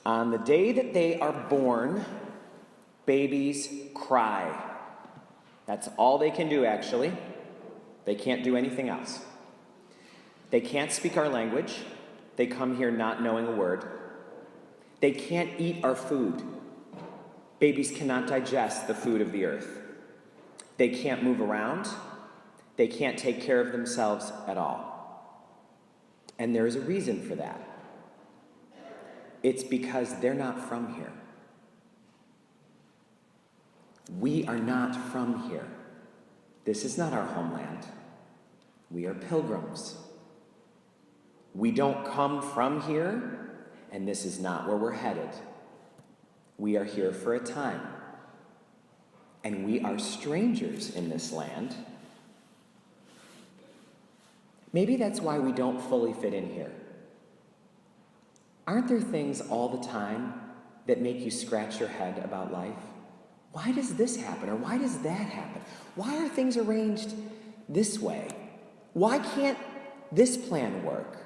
On the day that they are born, babies cry. That's all they can do, actually. They can't do anything else. They can't speak our language. They come here not knowing a word. They can't eat our food. Babies cannot digest the food of the earth. They can't move around. They can't take care of themselves at all. And there is a reason for that. It's because they're not from here. We are not from here. This is not our homeland. We are pilgrims. We don't come from here, and this is not where we're headed. We are here for a time, and we are strangers in this land. Maybe that's why we don't fully fit in here. Aren't there things all the time that make you scratch your head about life? Why does this happen, or why does that happen? Why are things arranged this way? Why can't this plan work?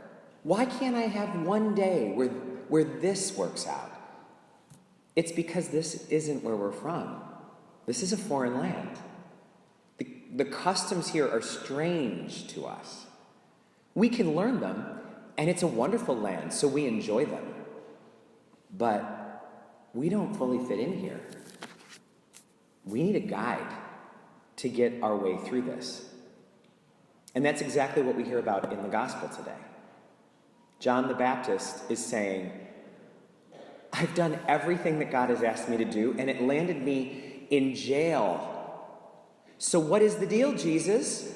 Why can't I have one day where this works out? It's because this isn't where we're from. This is a foreign land. The customs here are strange to us. We can learn them, and it's a wonderful land, so we enjoy them. But we don't fully fit in here. We need a guide to get our way through this. And that's exactly what we hear about in the gospel today. John the Baptist is saying, I've done everything that God has asked me to do, and it landed me in jail. So what is the deal, Jesus?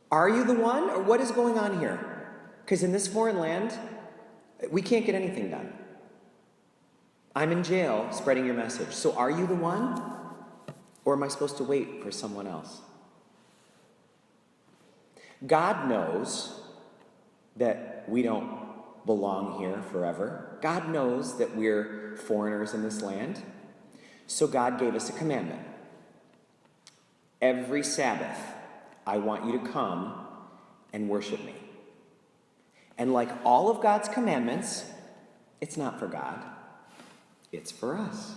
Are you the one, or what is going on here? Because in this foreign land, we can't get anything done. I'm in jail spreading your message. So are you the one, or am I supposed to wait for someone else? God knows that we don't belong here forever. God knows that we're foreigners in this land. So God gave us a commandment. Every Sabbath, I want you to come and worship me. And like all of God's commandments, it's not for God. It's for us.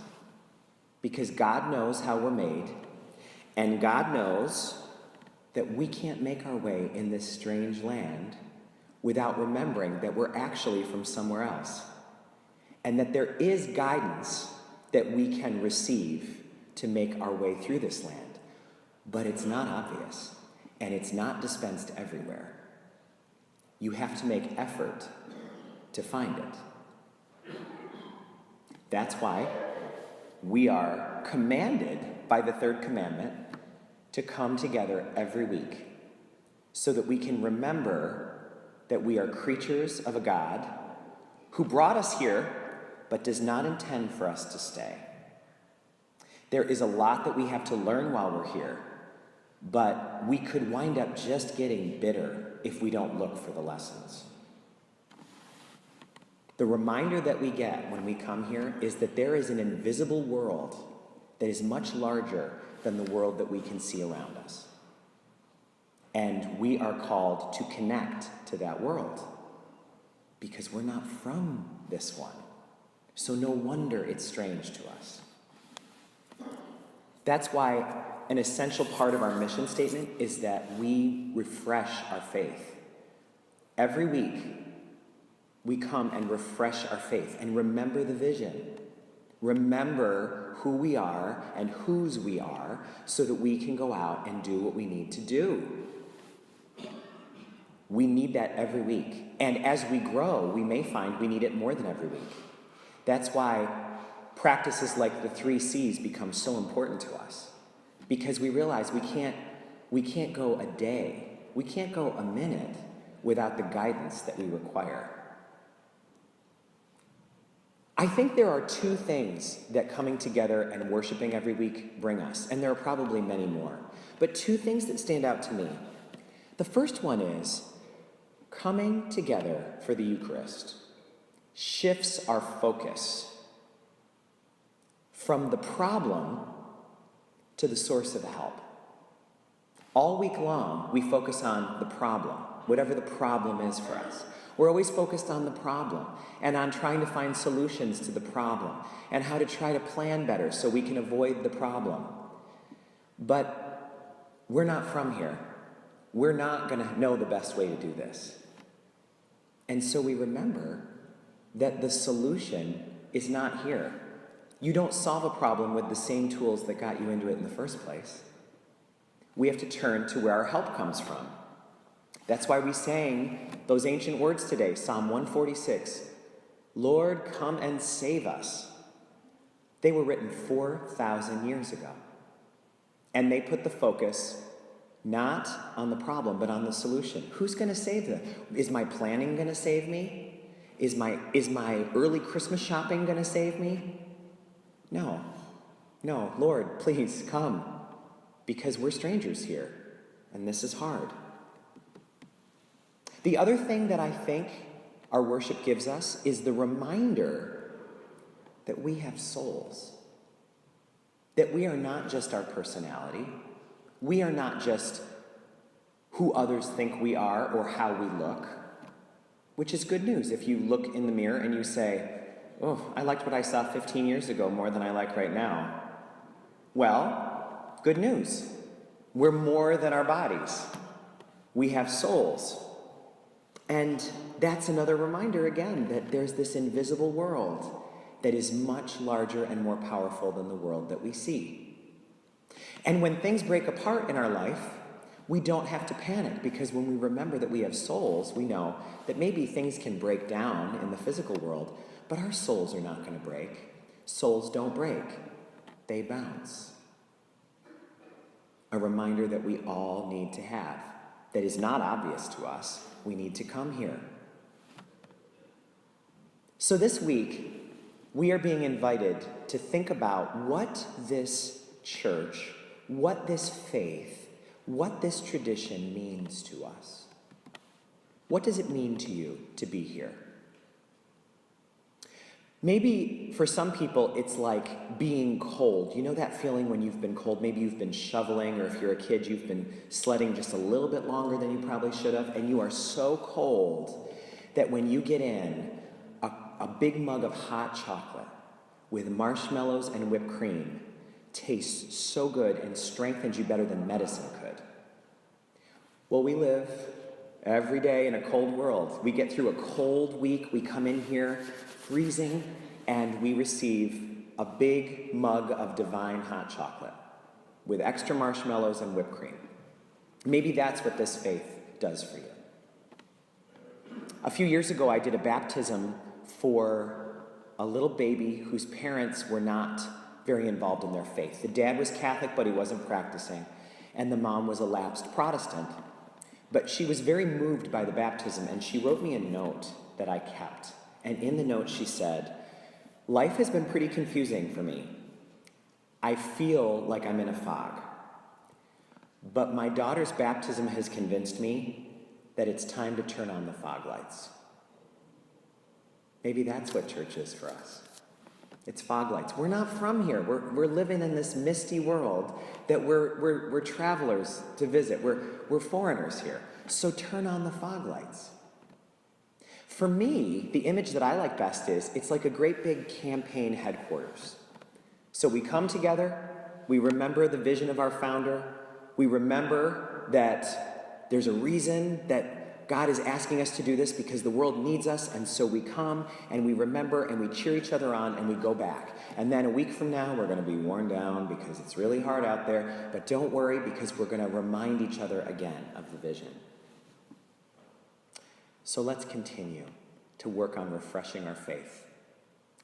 Because God knows how we're made, and God knows that we can't make our way in this strange land without remembering that we're actually from somewhere else, and that there is guidance that we can receive to make our way through this land. But it's not obvious, and it's not dispensed everywhere. You have to make effort to find it. That's why we are commanded by the third commandment to come together every week so that we can remember that we are creatures of a God who brought us here but does not intend for us to stay. There is a lot that we have to learn while we're here, but we could wind up just getting bitter if we don't look for the lessons. The reminder that we get when we come here is that there is an invisible world that is much larger than the world that we can see around us. And we are called to connect to that world because we're not from this one. So no wonder it's strange to us. That's why an essential part of our mission statement is that we refresh our faith. Every week, we come and refresh our faith and remember the vision. Remember who we are and whose we are so that we can go out and do what we need to do. We need that every week. And as we grow, we may find we need it more than every week. That's why practices like the 3 C's become so important to us. Because we realize we can't go a day, we can't go a minute without the guidance that we require. I think there are 2 things that coming together and worshiping every week bring us, and there are probably many more, but 2 things that stand out to me. The first one is coming together for the Eucharist shifts our focus from the problem to the source of the help. All week long, we focus on the problem, whatever the problem is for us. We're always focused on the problem and on trying to find solutions to the problem and how to try to plan better so we can avoid the problem. But we're not from here. We're not going to know the best way to do this. And so we remember that the solution is not here. You don't solve a problem with the same tools that got you into it in the first place. We have to turn to where our help comes from. That's why we sang those ancient words today, Psalm 146, Lord, come and save us. They were written 4,000 years ago. And they put the focus not on the problem, but on the solution. Who's going to save them? Is my planning going to save me? Is my early Christmas shopping going to save me? No. No, Lord, please come. Because we're strangers here, and this is hard. The other thing that I think our worship gives us is the reminder that we have souls. That we are not just our personality. We are not just who others think we are or how we look, which is good news if you look in the mirror and you say, oh, I liked what I saw 15 years ago more than I like right now. Well, good news. We're more than our bodies. We have souls. And that's another reminder again that there's this invisible world that is much larger and more powerful than the world that we see. And when things break apart in our life, we don't have to panic because when we remember that we have souls, we know that maybe things can break down in the physical world, but our souls are not going to break. Souls don't break. They bounce. A reminder that we all need to have, that is not obvious to us. We need to come here. So this week, we are being invited to think about what this church, what this faith, what this tradition means to us. What does it mean to you to be here? Maybe for some people, it's like being cold. You know that feeling when you've been cold? Maybe you've been shoveling, or if you're a kid, you've been sledding just a little bit longer than you probably should have, and you are so cold that when you get in, a big mug of hot chocolate with marshmallows and whipped cream tastes so good and strengthens you better than medicine could. Well, we live every day in a cold world. We get through a cold week, we come in here freezing, and we receive a big mug of divine hot chocolate with extra marshmallows and whipped cream. Maybe that's what this faith does for you. A few years ago, I did a baptism for a little baby whose parents were not very involved in their faith. The dad was Catholic, but he wasn't practicing, and the mom was a lapsed Protestant. But she was very moved by the baptism, and she wrote me a note that I kept. And in the note she said, life has been pretty confusing for me. I feel like I'm in a fog. But my daughter's baptism has convinced me that it's time to turn on the fog lights. Maybe that's what church is for us. It's fog lights. We're not from here. We're living in this misty world that we're travelers to visit. We're foreigners here. So turn on the fog lights. For me, the image that I like best is it's like a great big campaign headquarters. So we come together, we remember the vision of our founder, we remember that there's a reason that God is asking us to do this because the world needs us, and so we come and we remember and we cheer each other on and we go back. And then a week from now, we're going to be worn down because it's really hard out there, but don't worry because we're going to remind each other again of the vision. So let's continue to work on refreshing our faith,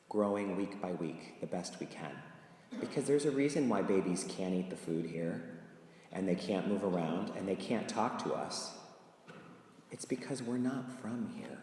growing week by week the best we can. Because there's a reason why babies can't eat the food here, and they can't move around, and they can't talk to us. It's because we're not from here.